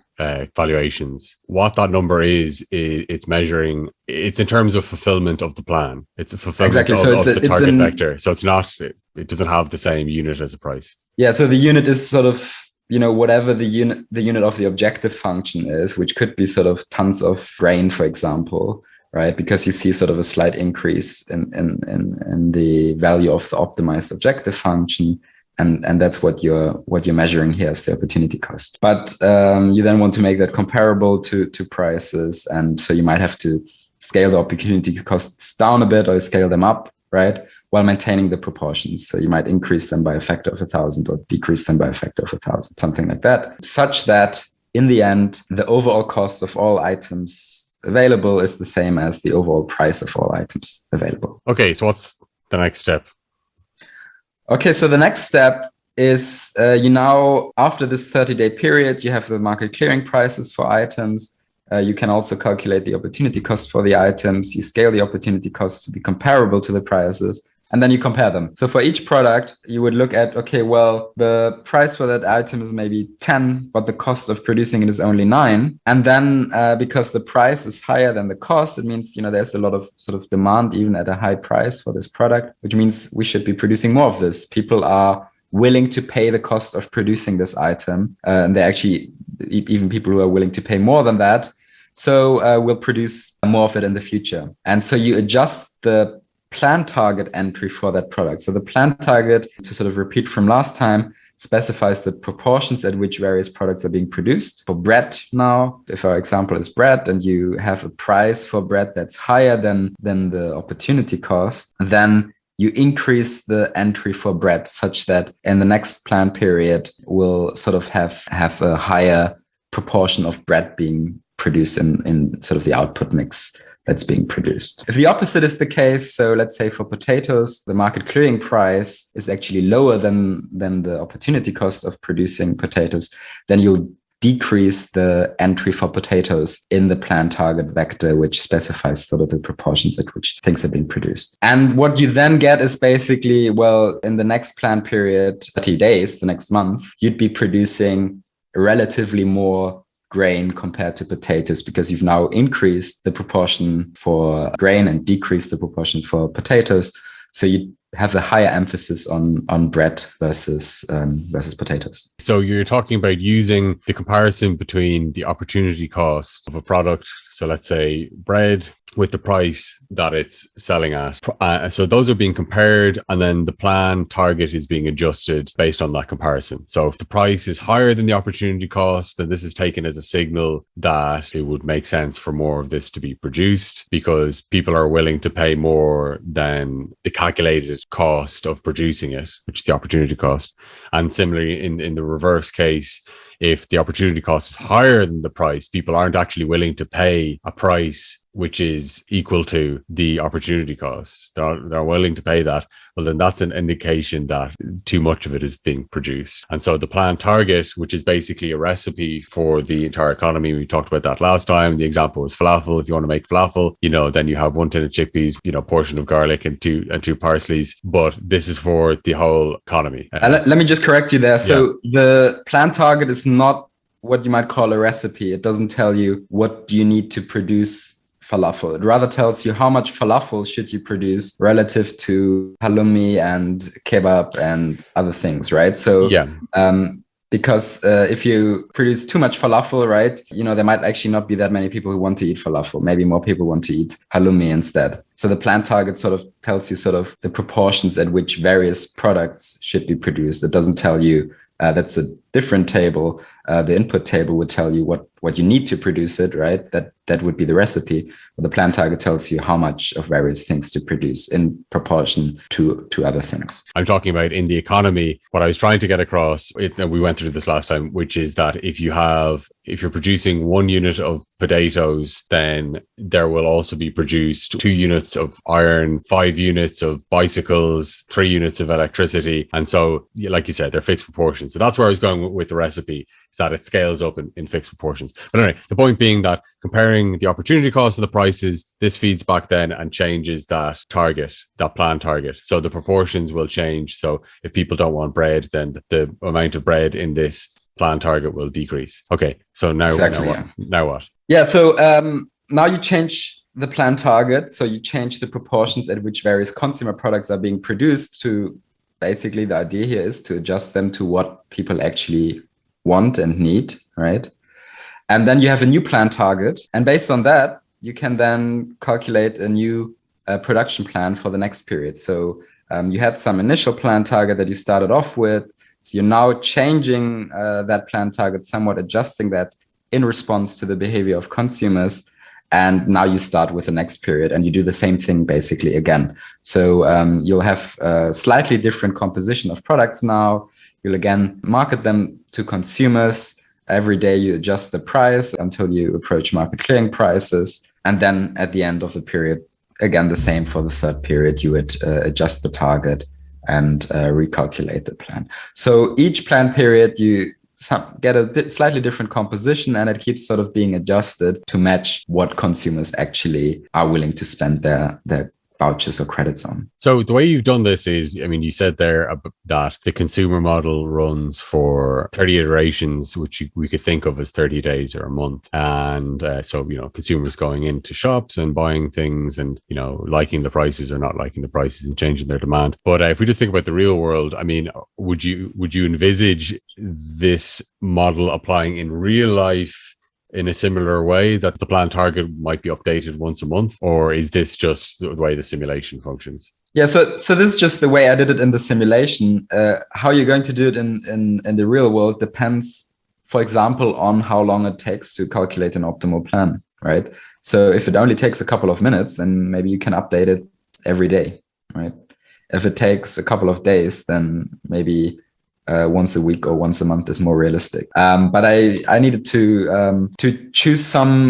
valuations, what that number is it's measuring. It's in terms of fulfillment of the plan. It's a fulfillment of the target vector. So it's not. It doesn't have the same unit as a price. Yeah. So the unit is sort of, whatever the unit of the objective function is, which could be sort of tons of grain, for example. Right, because you see sort of a slight increase in the value of the optimized objective function, and that's what you're measuring here as the opportunity cost. But you then want to make that comparable to prices, and so you might have to scale the opportunity costs down a bit or scale them up, right, while maintaining the proportions. So you might increase them by a factor of 1,000 or decrease them by a factor of 1,000, something like that, such that in the end the overall cost of all items available is the same as the overall price of all items available. Okay, so what's the next step? Okay, so the next step is after this 30-day period, you have the market clearing prices for items. You can also calculate the opportunity cost for the items. You scale the opportunity cost to be comparable to the prices, and then you compare them. So for each product, you would look at, okay, well, the price for that item is maybe 10, but the cost of producing it is only 9. And then because the price is higher than the cost, it means, there's a lot of sort of demand even at a high price for this product, which means we should be producing more of this. People are willing to pay the cost of producing this item. And they're actually even people who are willing to pay more than that. So we'll produce more of it in the future. And so you adjust the plan target entry for that product. So the plan target, to sort of repeat from last time, specifies the proportions at which various products are being produced. For bread now, if our example is bread and you have a price for bread that's higher than the opportunity cost, then you increase the entry for bread such that in the next plan period, we'll sort of have a higher proportion of bread being produced in sort of the output mix that's being produced. If the opposite is the case, so let's say for potatoes, the market clearing price is actually lower than the opportunity cost of producing potatoes, then you'll decrease the entry for potatoes in the plan target vector, which specifies sort of the proportions at which things are being produced. And what you then get is basically, well, in the next plan period, 30 days, the next month, you'd be producing relatively more grain compared to potatoes because you've now increased the proportion for grain and decreased the proportion for potatoes. So you have a higher emphasis on bread versus potatoes. So you're talking about using the comparison between the opportunity cost of a product. So let's say bread with the price that it's selling at. So those are being compared, and then the plan target is being adjusted based on that comparison. So if the price is higher than the opportunity cost, then this is taken as a signal that it would make sense for more of this to be produced because people are willing to pay more than the calculated cost of producing it, which is the opportunity cost. And similarly, in the reverse case, if the opportunity cost is higher than the price, people aren't actually willing to pay a price which is equal to the opportunity cost. They're willing to pay that. Well, then that's an indication that too much of it is being produced. And so the plan target, which is basically a recipe for the entire economy, we talked about that last time. The example was falafel. If you want to make falafel, then you have 1 tin of chickpeas, portion of garlic and two parsleys. But this is for the whole economy. Let me just correct you there. So the plan target is not what you might call a recipe. It doesn't tell you what you need to produce falafel. It rather tells you how much falafel should you produce relative to halloumi and kebab and other things, right? So because if you produce too much falafel, right, there might actually not be that many people who want to eat falafel. Maybe more people want to eat halloumi instead. So the plan target sort of tells you sort of the proportions at which various products should be produced. It doesn't tell you that's a different table. The input table would tell you what you need to produce it, right? That would be the recipe. But the plan target tells you how much of various things to produce in proportion to other things. I'm talking about in the economy. What I was trying to get across, we went through this last time, which is that if you're producing 1 unit of potatoes, then there will also be produced 2 units of iron, 5 units of bicycles, 3 units of electricity. And so, like you said, they're fixed proportions. So that's where I was going wrong with the recipe is that it scales up in fixed proportions. But anyway, the point being that comparing the opportunity cost of the prices, this feeds back then and changes that target, that plan target. So the proportions will change. So if people don't want bread, then the amount of bread in this plan target will decrease. Okay, so now, now what? Yeah, so now you change the plan target. So you change the proportions at which various consumer products are being produced to basically the idea here is to adjust them to what people actually want and need, right? And then you have a new plan target. And based on that, you can then calculate a new production plan for the next period. So you had some initial plan target that you started off with. So you're now changing that plan target, somewhat adjusting that in response to the behavior of consumers. And now you start with the next period and you do the same thing basically again. So you'll have a slightly different composition of products now. You'll again market them to consumers. Every day you adjust the price until you approach market clearing prices. And then at the end of the period, again, the same for the third period, you would adjust the target and recalculate the plan. So each plan period, you get a slightly different composition and it keeps sort of being adjusted to match what consumers actually are willing to spend their vouchers or credits on. So the way you've done this is, I mean, you said there that the consumer model runs for 30 iterations, which we could think of as 30 days or a month. And so, consumers going into shops and buying things and, liking the prices or not liking the prices and changing their demand. But if we just think about the real world, I mean, would you envisage this model applying in real life in a similar way, that the plan target might be updated once a month? Or is this just the way the simulation functions? Yeah, so this is just the way I did it in the simulation. How you're going to do it in the real world depends, for example, on how long it takes to calculate an optimal plan, right? So if it only takes a couple of minutes, then maybe you can update it every day, right? If it takes a couple of days, then maybe once a week or once a month is more realistic. But I needed to choose some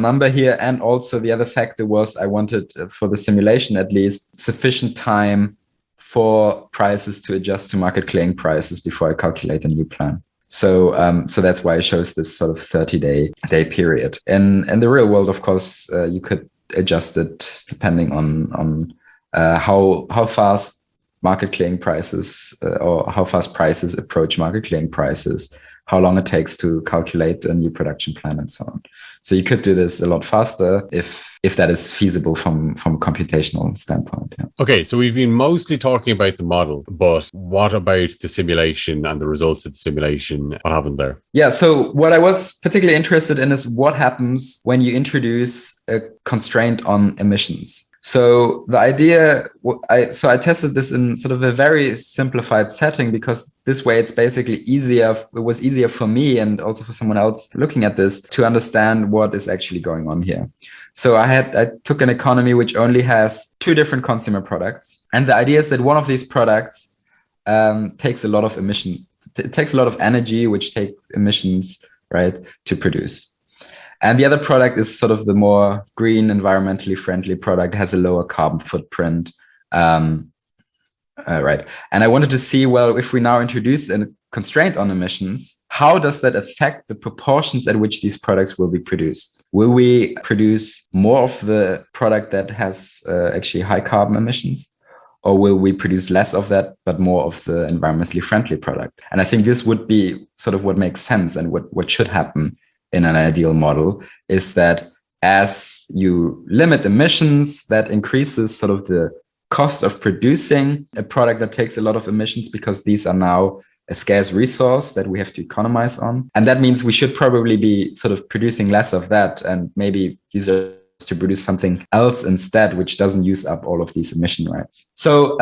number here, and also the other factor was I wanted, for the simulation at least, sufficient time for prices to adjust to market clearing prices before I calculate a new plan. So that's why I chose this sort of 30-day period. In the real world, of course, you could adjust it depending on how fast market clearing prices or how fast prices approach market clearing prices, how long it takes to calculate a new production plan and so on. So you could do this a lot faster if that is feasible from a computational standpoint. Yeah. Okay, so we've been mostly talking about the model, but what about the simulation and the results of the simulation? What happened there? Yeah, so what I was particularly interested in is what happens when you introduce a constraint on emissions. So the idea, I tested this in sort of a very simplified setting, because this way it's basically easier. It was easier for me and also for someone else looking at this to understand what is actually going on here. So I took an economy which only has two different consumer products. And the idea is that one of these products takes a lot of emissions. It takes a lot of energy, which takes emissions, right, to produce. And the other product is sort of the more green, environmentally friendly product, has a lower carbon footprint. Right. And I wanted to see, well, if we now introduce a constraint on emissions, how does that affect the proportions at which these products will be produced? Will we produce more of the product that has actually high carbon emissions? Or will we produce less of that, but more of the environmentally friendly product? And I think this would be sort of what makes sense and what should happen in an ideal model, is that as you limit emissions, that increases sort of the cost of producing a product that takes a lot of emissions, because these are now a scarce resource that we have to economize on. And that means we should probably be sort of producing less of that and maybe use it to produce something else instead, which doesn't use up all of these emission rights. So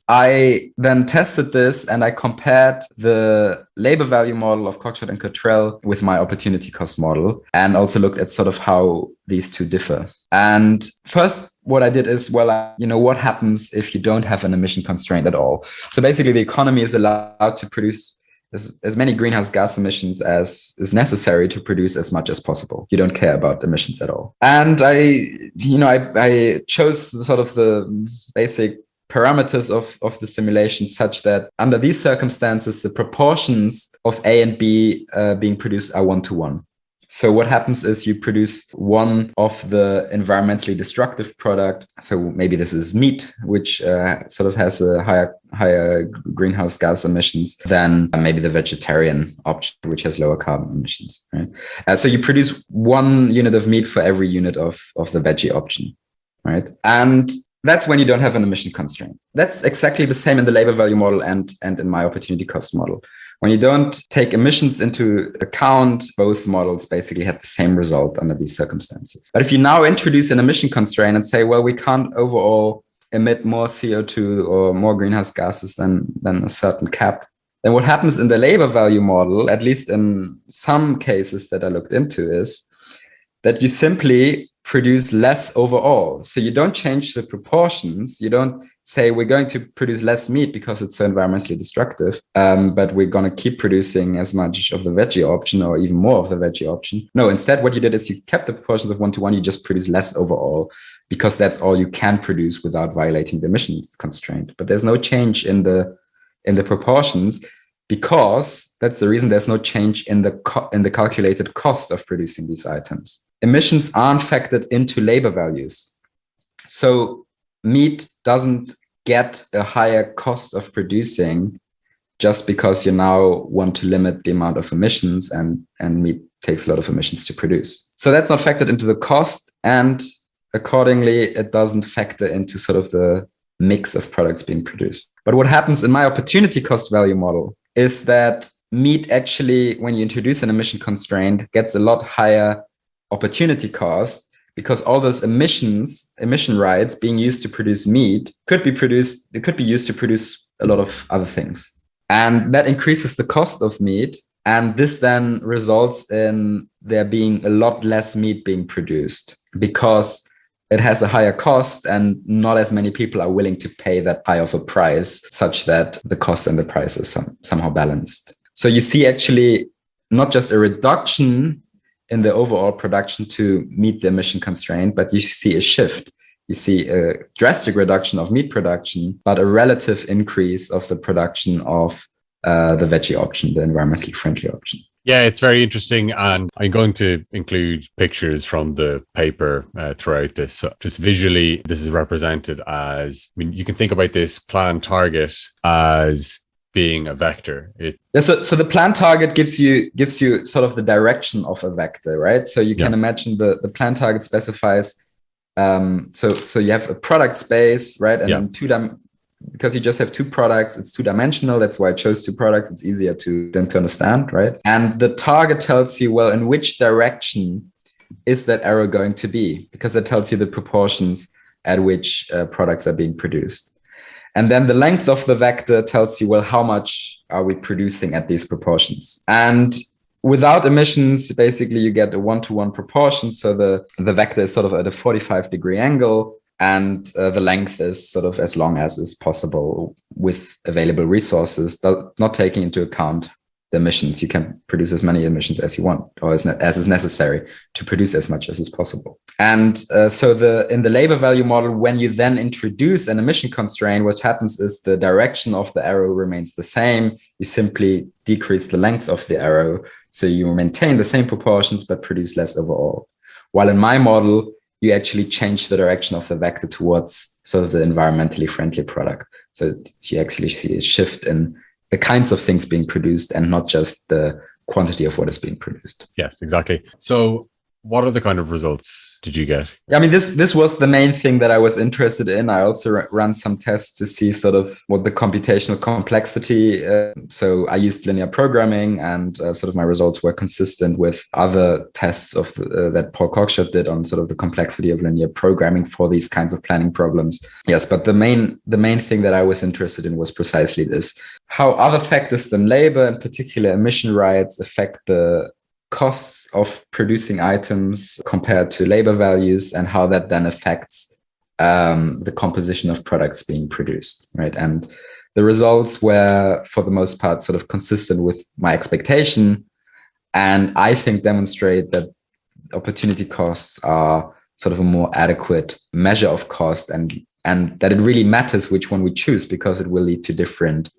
I then tested this and I compared the labor value model of Cockshott and Cottrell with my opportunity cost model, and also looked at sort of how these two differ. And first, what I did is, well, what happens if you don't have an emission constraint at all? So basically, the economy is allowed to produce as many greenhouse gas emissions as is necessary to produce as much as possible. You don't care about emissions at all. And I chose sort of the basic parameters of the simulation such that under these circumstances, the proportions of A and B being produced are 1-to-1. So what happens is you produce one of the environmentally destructive product. So maybe this is meat, which sort of has a higher greenhouse gas emissions than maybe the vegetarian option, which has lower carbon emissions. Right? So you produce 1 unit of meat for every unit of the veggie option, right? And that's when you don't have an emission constraint. That's exactly the same in the labor value model and in my opportunity cost model. When you don't take emissions into account, both models basically have the same result under these circumstances. But if you now introduce an emission constraint and say, well, we can't overall emit more CO2 or more greenhouse gases than a certain cap, then what happens in the labor value model, at least in some cases that I looked into, is that you simply produce less overall. So you don't change the proportions. You don't say we're going to produce less meat because it's so environmentally destructive, but we're going to keep producing as much of the veggie option or even more of the veggie option. No, instead, what you did is you kept the proportions of 1-to-1. You just produce less overall because that's all you can produce without violating the emissions constraint. But there's no change in the proportions, because that's the reason there's no change in the calculated cost of producing these items. Emissions aren't factored into labor values. So meat doesn't get a higher cost of producing just because you now want to limit the amount of emissions, and meat takes a lot of emissions to produce. So that's not factored into the cost, and accordingly, it doesn't factor into sort of the mix of products being produced. But what happens in my opportunity cost value model is that meat actually, when you introduce an emission constraint, gets a lot higher opportunity cost, because all those emission rights being used to produce meat could be used to produce a lot of other things. And that increases the cost of meat. And this then results in there being a lot less meat being produced because it has a higher cost and not as many people are willing to pay that high of a price, such that the cost and the price is somehow balanced. So you see actually not just a reduction in the overall production to meet the emission constraint, but you see a shift. You see a drastic reduction of meat production, but a relative increase of the production of the veggie option, the environmentally friendly option. Yeah, it's very interesting. And I'm going to include pictures from the paper throughout this. So just visually, this is represented as, you can think about this plan target as being a vector. So the plan target gives you sort of the direction of a vector, right? So you can imagine the plan target specifies, so you have a product space, right? And then because you just have 2 products, it's 2-dimensional. That's why I chose 2 products. It's easier to understand, right? And the target tells you, well, in which direction is that arrow going to be? Because it tells you the proportions at which products are being produced. And then the length of the vector tells you, well, how much are we producing at these proportions? And without emissions, basically you get a 1-to-1 proportion. So the vector is sort of at a 45-degree angle, and the length is sort of as long as is possible with available resources, not taking into account the emissions. You can produce as many emissions as you want, or as is necessary to produce as much as is possible. And so in the labor value model, when you then introduce an emission constraint, what happens is the direction of the arrow remains the same. You simply decrease the length of the arrow. So you maintain the same proportions, but produce less overall. While in my model, you actually change the direction of the vector towards sort of the environmentally friendly product. So you actually see a shift in the kinds of things being produced and not just the quantity of what is being produced. Yes, exactly. So what other kind of results did you get? I mean, this was the main thing that I was interested in. I also ran some tests to see sort of what the computational complexity. So I used linear programming, and sort of my results were consistent with other tests of that Paul Cockshott did on sort of the complexity of linear programming for these kinds of planning problems. Yes, but the main thing that I was interested in was precisely this: how other factors than labor, in particular emission rights, affect the costs of producing items compared to labor values, and how that then affects the composition of products being produced, right? And the results were, for the most part, sort of consistent with my expectation, and I think demonstrate that opportunity costs are sort of a more adequate measure of cost and and that it really matters which one we choose because it will lead to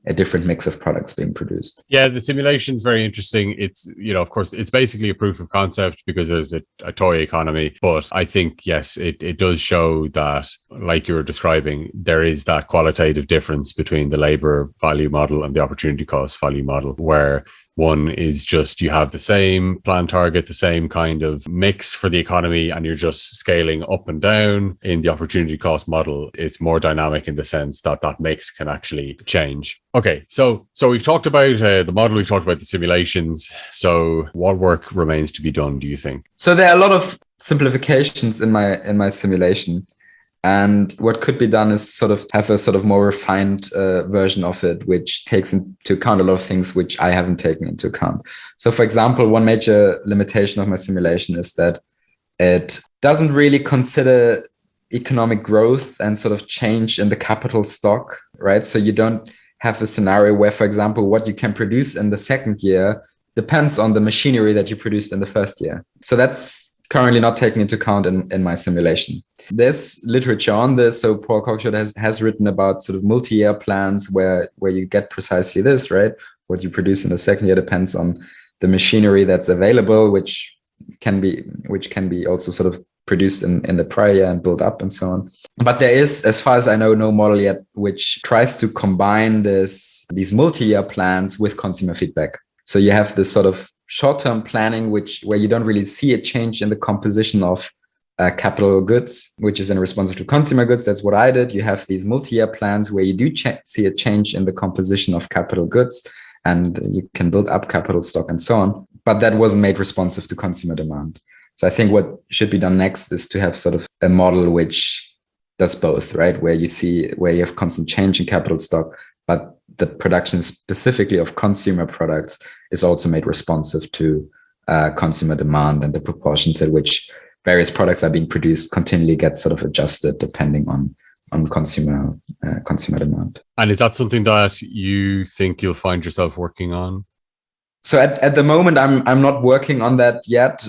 a different mix of products being produced. Yeah, the simulation is very interesting. It's, of course, it's basically a proof of concept because there's a toy economy. But I think, yes, it does show that, like you were describing, there is that qualitative difference between the labor value model and the opportunity cost value model, where one is just you have the same plan target, the same kind of mix for the economy, and you're just scaling up and down. In the opportunity cost model, it's more dynamic in the sense that that mix can actually change. Okay, so we've talked about the model, we've talked about the simulations. So what work remains to be done, do you think? So there are a lot of simplifications in my simulation. And what could be done is sort of have a sort of more refined version of it, which takes into account a lot of things which I haven't taken into account. So, for example, one major limitation of my simulation is that it doesn't really consider economic growth and sort of change in the capital stock, right? So you don't have a scenario where, for example, what you can produce in the second year depends on the machinery that you produced in the first year. So that's currently not taken into account in my simulation. There's literature on this. So Paul Cockshott has written about sort of multi-year plans where you get precisely this, right? What you produce in the second year depends on the machinery that's available, which can be also sort of produced in the prior year and built up and so on. But there is, as far as I know, no model yet which tries to combine these multi-year plans with consumer feedback. So you have this sort of short-term planning, where you don't really see a change in the composition of capital goods, which is in response to consumer goods. That's what I did. You have these multi-year plans where you do see a change in the composition of capital goods, and you can build up capital stock and so on. But that wasn't made responsive to consumer demand. So I think what should be done next is to have sort of a model which does both, right? Where you have constant change in capital stock, but the production specifically of consumer products is also made responsive to consumer demand, and the proportions at which various products are being produced continually get sort of adjusted depending on consumer demand. And is that something that you think you'll find yourself working on? So at the moment, I'm not working on that yet.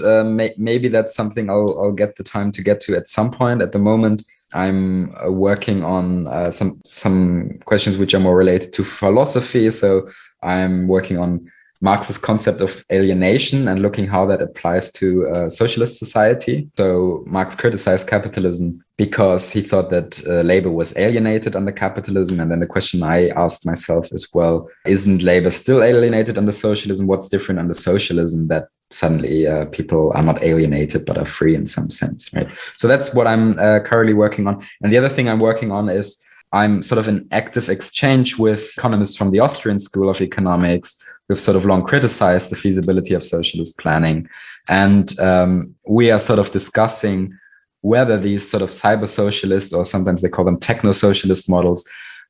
Maybe that's something I'll get the time to get to at some point. At the moment, I'm working on some questions which are more related to philosophy. So I'm working on Marx's concept of alienation and looking how that applies to socialist society. So Marx criticized capitalism because he thought that labor was alienated under capitalism. And then the question I asked myself is, well, isn't labor still alienated under socialism? What's different under socialism that suddenly people are not alienated but are free in some sense, right? So that's what I'm currently working on. And the other thing I'm working on is I'm sort of in active exchange with economists from the Austrian School of Economics who've sort of long criticized the feasibility of socialist planning. And we are sort of discussing whether these sort of cyber-socialist, or sometimes they call them techno-socialist models,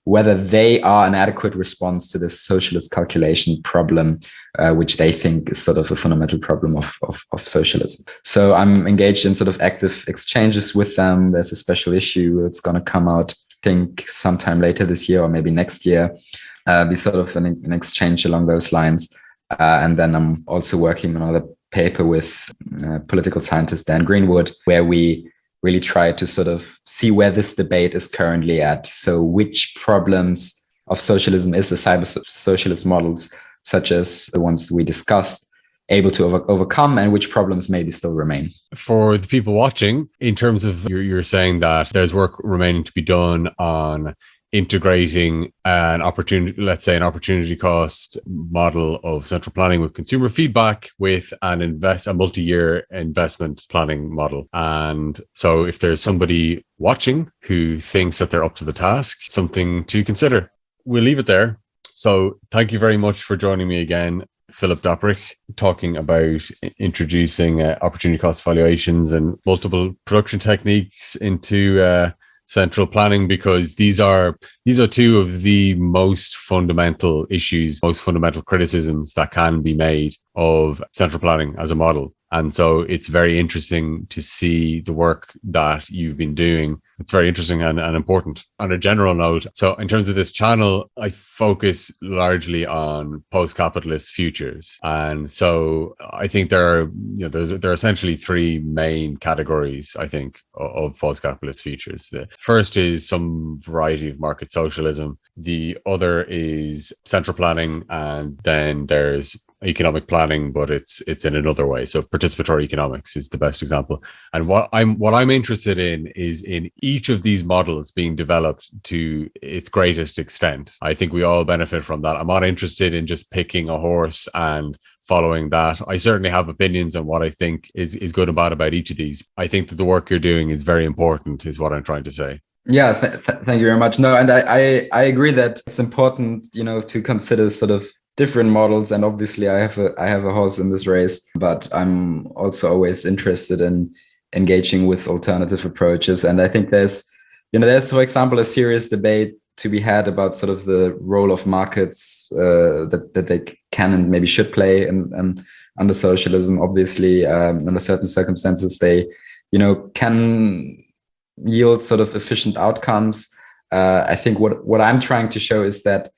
whether they are an adequate response to this socialist calculation problem, which they think is sort of a fundamental problem of socialism. So I'm engaged in sort of active exchanges with them. There's a special issue that's going to come out, I think, sometime later this year or maybe next year. Be sort of an exchange along those lines. And then I'm also working on another paper with political scientist Dan Greenwood, where we really try to sort of see where this debate is currently at. So which problems of socialism is the cyber-socialist models, such as the ones we discussed, able to overcome, and which problems maybe still remain. For the people watching, in terms of you're saying that there's work remaining to be done on integrating an opportunity cost model of central planning with consumer feedback with a multi-year investment planning model. And so if there's somebody watching who thinks that they're up to the task, something to consider. We'll leave it there. So thank you very much for joining me again, Philipp Dapprich, talking about introducing opportunity cost valuations and multiple production techniques into central planning, because these are two of the most fundamental issues, most fundamental criticisms that can be made of central planning as a model. And so it's very interesting to see the work that you've been doing It's very interesting and important. On a general note, so in terms of this channel, I focus largely on post-capitalist futures. And so I think there are essentially three main categories, I think, of post-capitalist futures. The first is some variety of market socialism. The other is central planning, and then there's economic planning, but it's in another way. So participatory economics is the best example. And what I'm interested in is in each of these models being developed to its greatest extent. I think we all benefit from that. I'm not interested in just picking a horse and following that. I certainly have opinions on what I think is good and bad about each of these. I think that the work you're doing is very important, is what I'm trying to say. Yeah, thank you very much. No, and I agree that it's important, to consider sort of different models. And obviously I have a horse in this race, but I'm also always interested in engaging with alternative approaches. And I think there's, for example, a serious debate to be had about sort of the role of markets that they can and maybe should play and under socialism. Obviously, under certain circumstances, they, can yield sort of efficient outcomes. I think what I'm trying to show is that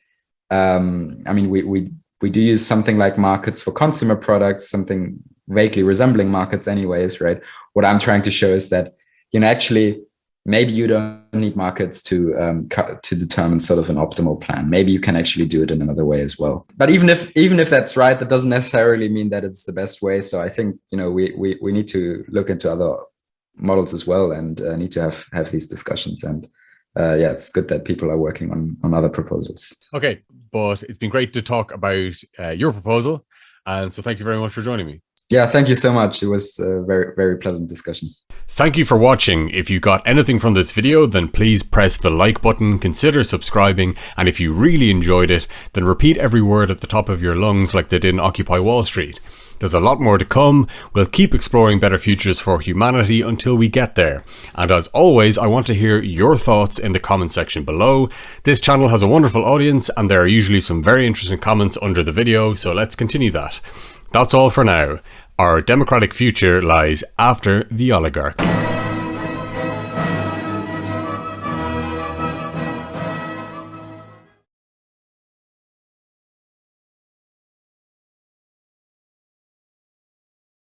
we do use something like markets for consumer products, something vaguely resembling markets anyways, right? What I'm trying to show is that, actually, maybe you don't need markets to determine sort of an optimal plan. Maybe you can actually do it in another way as well. But even if that's right, that doesn't necessarily mean that it's the best way. So I think, we need to look into other models as well, and need to have these discussions. And it's good that people are working on other proposals. Okay, but it's been great to talk about your proposal. And so thank you very much for joining me. Yeah, thank you so much. It was a very, very pleasant discussion. Thank you for watching. If you got anything from this video, then please press the like button, consider subscribing, and if you really enjoyed it, then repeat every word at the top of your lungs like they did in Occupy Wall Street. There's a lot more to come. We'll keep exploring better futures for humanity until we get there. And as always, I want to hear your thoughts in the comment section below. This channel has a wonderful audience, and there are usually some very interesting comments under the video, so let's continue that. That's all for now. Our democratic future lies after the oligarchy.